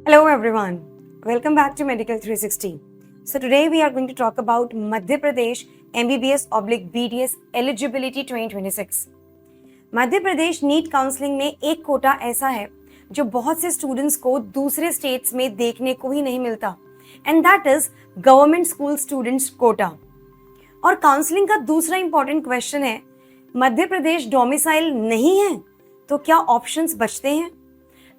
Hello everyone, welcome back to Medical 360. So today we are going to talk about Madhya Pradesh MBBS/BDS eligibility 2026. Madhya Pradesh NEET counselling में एक कोटा ऐसा है जो बहुत से स्टूडेंट्स को दूसरे स्टेट्स में देखने को ही नहीं मिलता, and that is government school students quota. और काउंसलिंग का दूसरा इंपॉर्टेंट क्वेश्चन है, मध्य प्रदेश डोमिसाइल नहीं है तो क्या ऑप्शंस बचते हैं?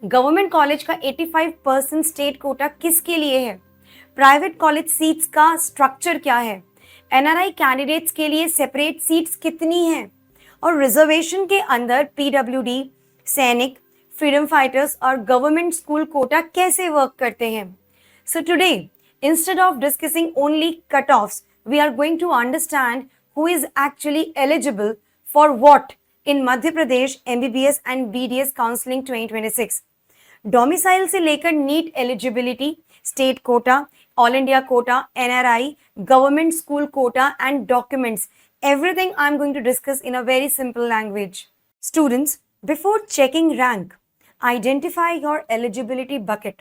गवर्नमेंट कॉलेज का 85% स्टेट कोटा किसके लिए है? प्राइवेट कॉलेज सीट्स का स्ट्रक्चर क्या है? एनआरआई कैंडिडेट्स के लिए सेपरेट सीट्स कितनी हैं? और रिजर्वेशन के अंदर पीडब्ल्यूडी, सैनिक, फ्रीडम फाइटर्स और गवर्नमेंट स्कूल कोटा कैसे वर्क करते हैं? So today, instead of discussing only cutoffs, we are going to understand who is actually eligible for what in Madhya Pradesh MBBS and BDS Counseling 2026. Domicile से लेकर NEET eligibility, state quota, all India quota, NRI, government school quota and documents, everything I'm going to discuss in a very simple language. Students, before checking rank, identify your eligibility bucket.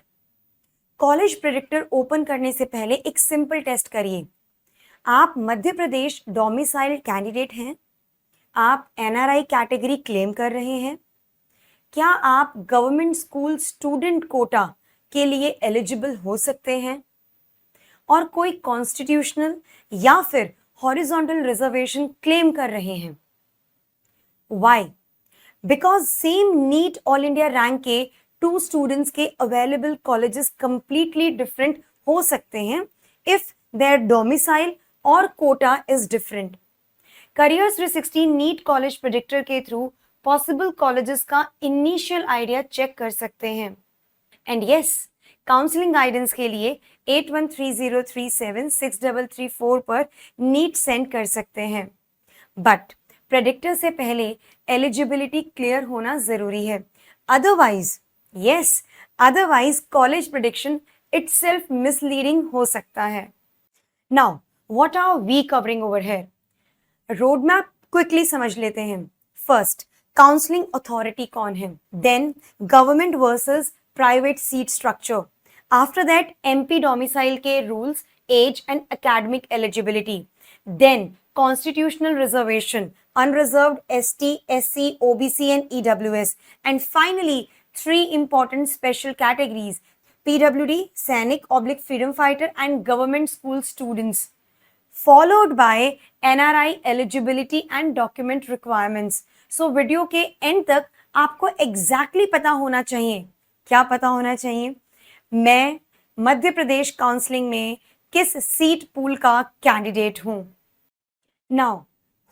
College predictor open करने से पहले एक simple test करिए। आप मध्य Pradesh domicile candidate हैं? आप NRI category claim कर रहे हैं? क्या आप गवर्नमेंट स्कूल स्टूडेंट कोटा के लिए एलिजिबल हो सकते हैं? और कोई कॉन्स्टिट्यूशनल या फिर हॉरिजॉन्टल रिजर्वेशन क्लेम कर रहे हैं? Why? Because same NEET all India rank के 2 स्टूडेंट्स के अवेलेबल कॉलेजेस कंप्लीटली डिफरेंट हो सकते हैं इफ देयर डोमिसाइल और quota is different. Careers 360 NEET college predictor के थ्रू पॉसिबल कॉलेजेस का इनिशियल आइडिया चेक कर सकते हैं। एंड यस, काउंसलिंग गाइडेंस के लिए 8130376334 पर नीट सेंड कर सकते हैं। बट प्रेडिक्टर से पहले एलिजिबिलिटी क्लियर होना जरूरी है, otherwise college prediction itself misleading हो सकता है। Now what are we covering over here? Road map quickly समझ लेते हैं। फर्स्ट, काउंसलिंग अथॉरिटी कौन है? Then government versus private seat structure. After that MP domicile के rules, age and academic eligibility. Then constitutional reservation, unreserved ST, SC, OBC and EWS. And finally, 3 important special categories: PWD, Sainik/Freedom Fighter and government school students. Followed by NRI eligibility and document requirements. So video के and तक आपको exactly पता होना चाहिए। क्या पता होना चाहिए? मैं मध्य प्रदेश काउंसलिंग में किस सीट पूल का कैंडिडेट हूं। Now,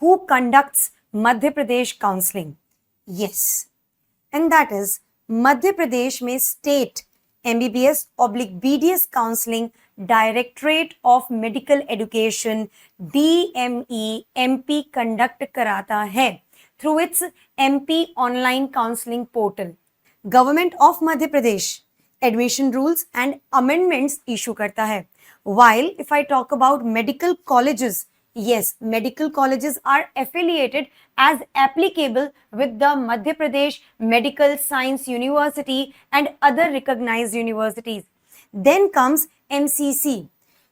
who conducts Madhya Pradesh counseling? Yes, and that is Madhya Pradesh में state MBBS/BDS counseling Directorate of Medical Education DME MP conduct कराता है through its MP online counseling portal. Government of Madhya Pradesh admission rules and amendments issue करता है. While if I talk about medical colleges, yes, medical colleges are affiliated as applicable with the Madhya Pradesh Medical Science University and other recognized universities. Then comes MCC.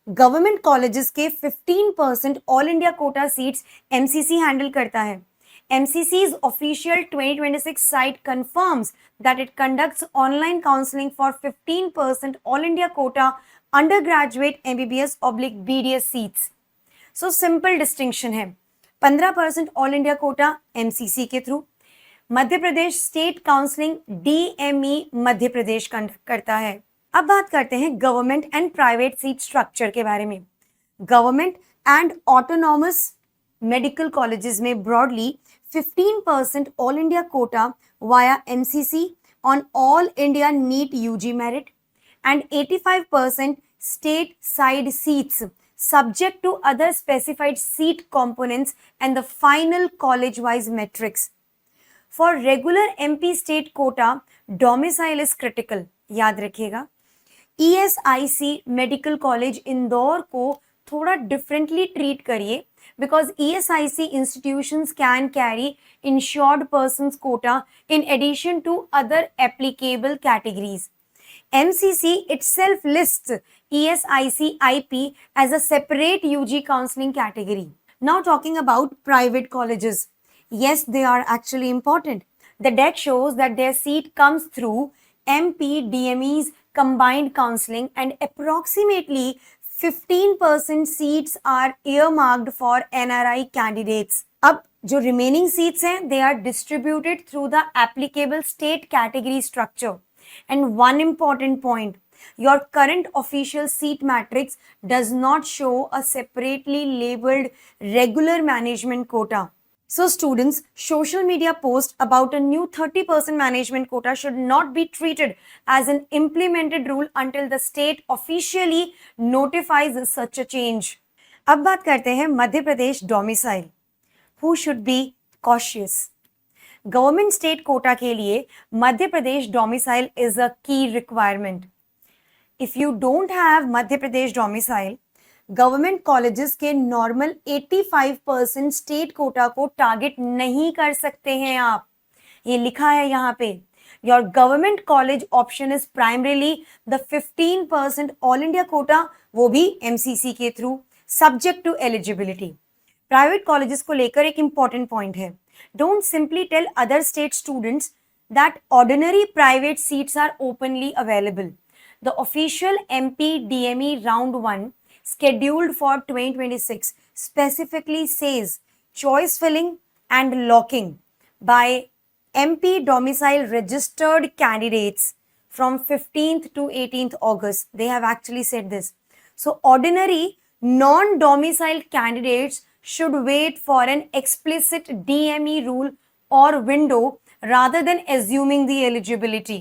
Government colleges के 15% All India quota seats MCC handle करता है. MCC's official 2026 site confirms that it conducts online counseling for 15% All India quota undergraduate MBBS/BDS seats. So simple distinction है, 15% all India quota MCC के through, Madhya Pradesh state counselling DME Madhya Pradesh conduct करता है। अब बात करते हैं government and private seat structure के बारे में। Government and autonomous medical colleges में broadly 15% all India quota via MCC on all India NEET UG merit and 85% state side seats subject to other specified seat components and the final college-wise metrics. For regular MP state quota, domicile is critical. याद रखिएगा। ESIC medical college Indore को थोड़ा differently treat करिए because ESIC institutions can carry insured persons quota in addition to other applicable categories. MCC itself lists ESIC IP as a separate UG counseling category. Now talking about private colleges. Yes, they are actually important. The deck shows that their seat comes through MPDME's combined counseling and approximately 15% seats are earmarked for NRI candidates. अब जो remaining seats हैं, they are distributed through the applicable state category structure. And one important point, your current official seat matrix does not show a separately labeled regular management quota. So students, social media post about a new 30% management quota should not be treated as an implemented rule until the state officially notifies such a change. अब बात करते हैं Madhya Pradesh domicile. Who should be cautious? Government state quota के लिए Madhya Pradesh domicile is a key requirement. If you don't have Madhya Pradesh domicile, government colleges के normal 85% state quota को target नहीं कर सकते हैं आप. ये लिखा है यहाँ पे. Your government college option is primarily the 15% all India quota, वो भी MCC के through, subject to eligibility. Private colleges को लेकर एक इंपॉर्टेंट पॉइंट है. Don't simply tell other state students that ordinary private seats are openly available. The official MPDME round 1 scheduled for 2026 specifically says choice filling and locking by MP domicile registered candidates from 15th to 18th August. They have actually said this. So ordinary non-domicile candidates should wait for an explicit DME rule or window rather than assuming the eligibility.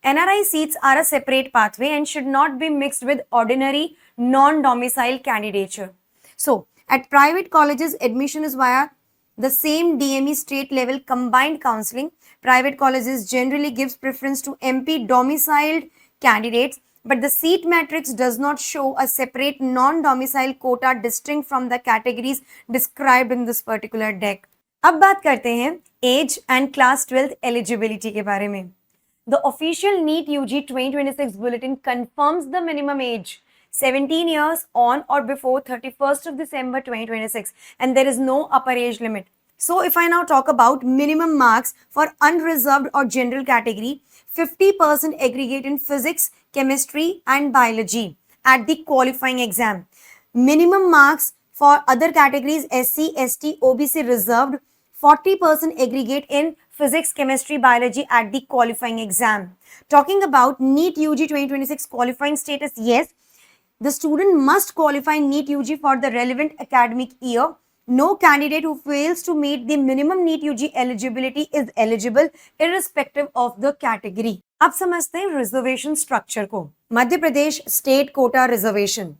NRI seats are a separate pathway and should not be mixed with ordinary non-domicile candidature. So, at private colleges, admission is via the same DME state level combined counseling. Private colleges generally gives preference to MP domiciled candidates, but the seat matrix does not show a separate non-domicile quota distinct from the categories described in this particular deck. अब बात करते हैं as and class 12th eligibility के बारे में. The official NEET UG 2026 bulletin confirms the minimum age 17 years on or before 31st of December 2026, and there is no upper age limit. So if I now talk about minimum marks for unreserved or general category, 50% aggregate in physics, chemistry and biology at the qualifying exam. Minimum marks for other categories SC, ST, OBC reserved, 40% aggregate in physics, chemistry, biology at the qualifying exam. Talking about NEET UG 2026 qualifying status, yes, the student must qualify NEET UG for the relevant academic year. No candidate who fails to meet the minimum NEET UG eligibility is eligible irrespective of the category. अब समझते हैं reservation structure को. Madhya Pradesh state quota reservation.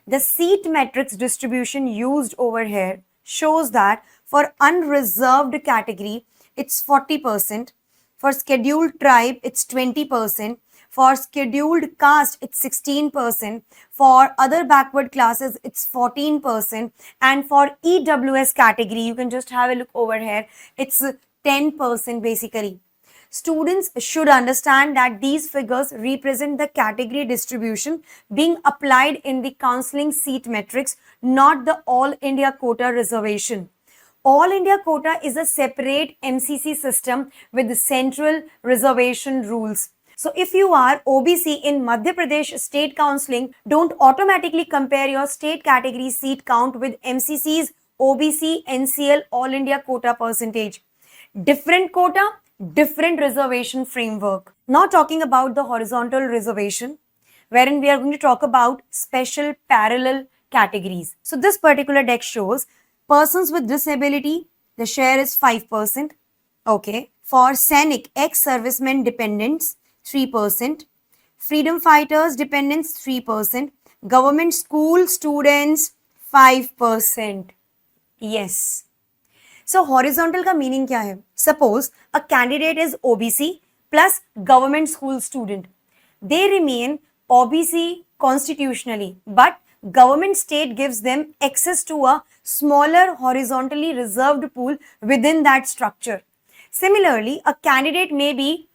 The seat matrix distribution used over here shows that for unreserved category it's 40%, for scheduled tribe it's 20%, for scheduled caste it's 16%, for other backward classes it's 14%, and for EWS category, you can just have a look over here, it's 10% basically. Students should understand that these figures represent the category distribution being applied in the counseling seat matrix, not the All India quota reservation. All India quota is a separate MCC system with central reservation rules. So if you are OBC in Madhya Pradesh state counseling, don't automatically compare your state category seat count with MCC's OBC NCL All India quota percentage. Different quota, different reservation framework. Now talking about the horizontal reservation, wherein we are going to talk about special parallel categories. So this particular deck shows persons with disability, the share is 5%. Okay. For SANIC, ex-servicemen dependents, 3%. Freedom fighters dependents, 3%. Government school students, 5%. Yes. So horizontal का meaning क्या है? Suppose a candidate is OBC plus government school student. They remain OBC constitutionally, but government state gives them access to a smaller horizontally reserved pool within that structure. Similarly, a candidate may be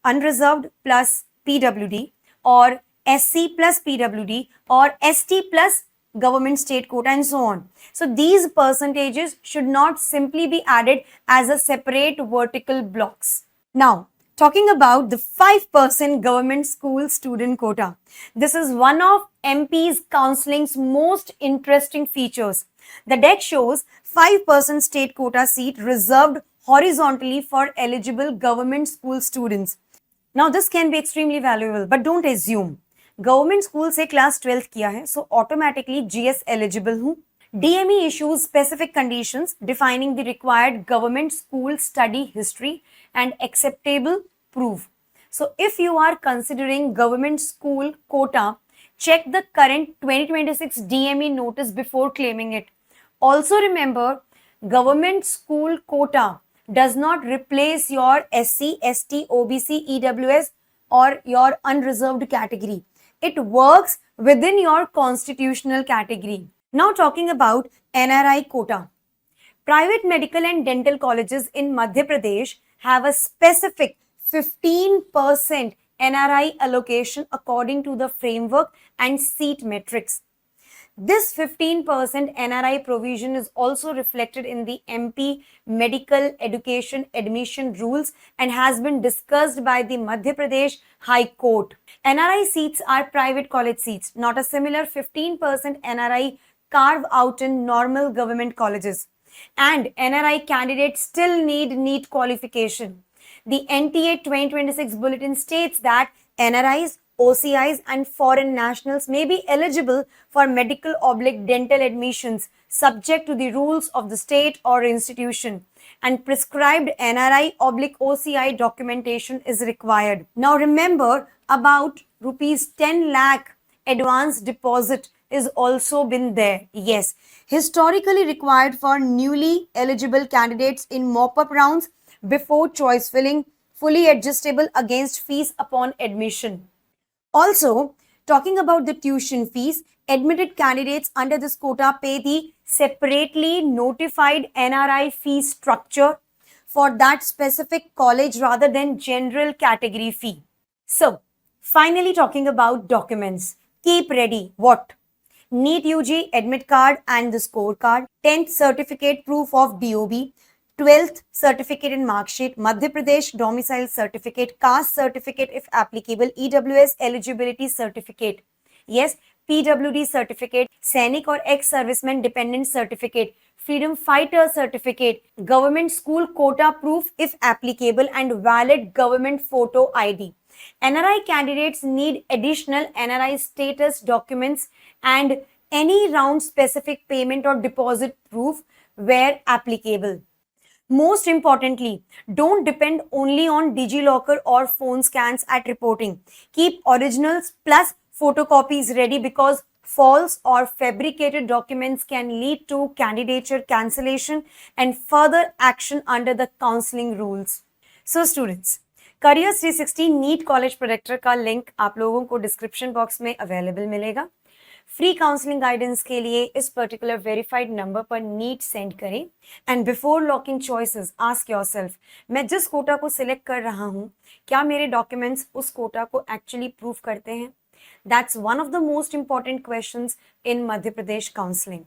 unreserved plus PWD or SC plus PWD or ST plus government state quota and so on. So these percentages should not simply be added as a separate vertical blocks. Now, talking about the 5% government school student quota. This is one of MP's counseling's most interesting features. The deck shows 5% state quota seat reserved horizontally for eligible government school students. Now this can be extremely valuable, but don't assume. Government school से class 12th किया है, so automatically GS eligible हूँ. DME issues specific conditions defining the required government school study history and acceptable proof. So if you are considering government school quota, check the current 2026 DME notice before claiming it. Also remember, government school quota does not replace your SC, ST, OBC, EWS or your unreserved category. It works within your constitutional category. Now talking about NRI quota. Private medical and dental colleges in Madhya Pradesh have a specific 15% NRI allocation according to the framework and seat metrics. This 15% NRI provision is also reflected in the MP Medical Education Admission Rules and has been discussed by the Madhya Pradesh High Court. NRI seats are private college seats, not a similar 15% NRI carve out in normal government colleges. And NRI candidates still need NEET qualification. The NTA 2026 bulletin states that NRIs, OCIs and foreign nationals may be eligible for medical/dental admissions subject to the rules of the state or institution, and prescribed NRI/OCI documentation is required. Now remember, about rupees 10 lakh advance deposit is also been there. Yes, historically required for newly eligible candidates in mop-up rounds before choice filling, fully adjustable against fees upon admission. Also, talking about the tuition fees, admitted candidates under this quota pay the separately notified NRI fee structure for that specific college rather than general category fee. So, finally talking about documents. Keep ready. What? NEET UG admit card and the scorecard, 10th certificate proof of DOB, 12th certificate and mark sheet, Madhya Pradesh domicile certificate, caste certificate if applicable, EWS eligibility certificate, yes, PWD certificate, Sainik or ex-serviceman dependent certificate, freedom fighter certificate, government school quota proof if applicable, and valid government photo ID. NRI candidates need additional NRI status documents and any round specific payment or deposit proof where applicable. Most importantly, don't depend only on DigiLocker or phone scans at reporting. Keep originals plus photocopies ready because false or fabricated documents can lead to candidature cancellation and further action under the counseling rules. So students, Careers 360 NEET college predictor का link आप लोगों को description box में available मिलेगा. Free counselling guidance के लिए इस particular verified number पर नीट सेंड करें and before locking choices ask yourself, मैं जिस कोटा को सिलेक्ट कर रहा हूं क्या मेरे डॉक्यूमेंट्स उस कोटा को एक्चुअली प्रूव करते हैं? That's one of the most important questions in Madhya Pradesh counselling.